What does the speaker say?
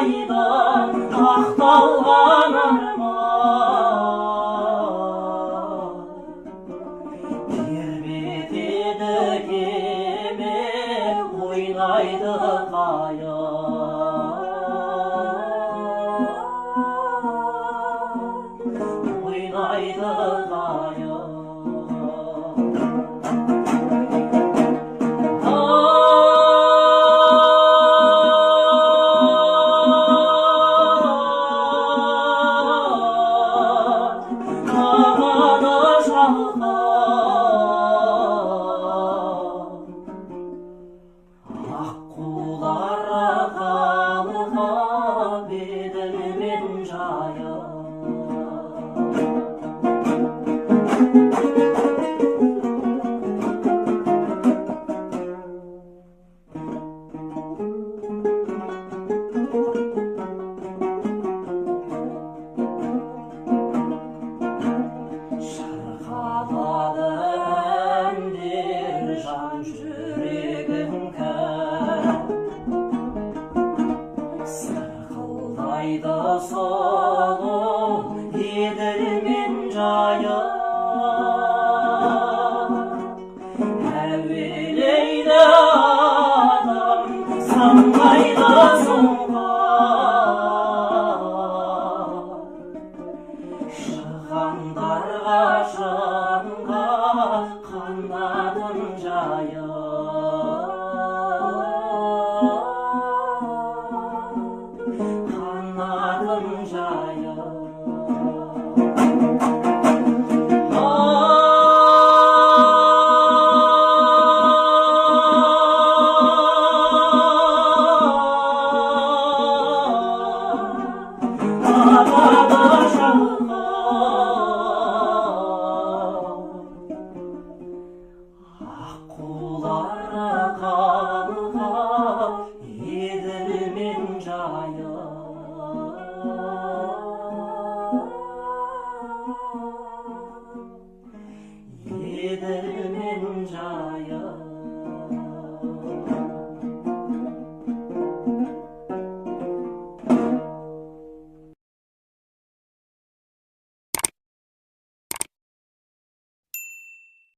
Ақшағалайдан ақталған арман тербетеді кеме ойнайды қайық ойнайды қайық аққулар қалған беділмен жайып шырқалады әндер жан жүрегін сырқылдайды сұлу еділмен жайық әуелейді адам самғайды сұңқар шығандарға шыңға қанатын жайып қанатын жайып аққулар қалған еділмен жайып еділмен жайып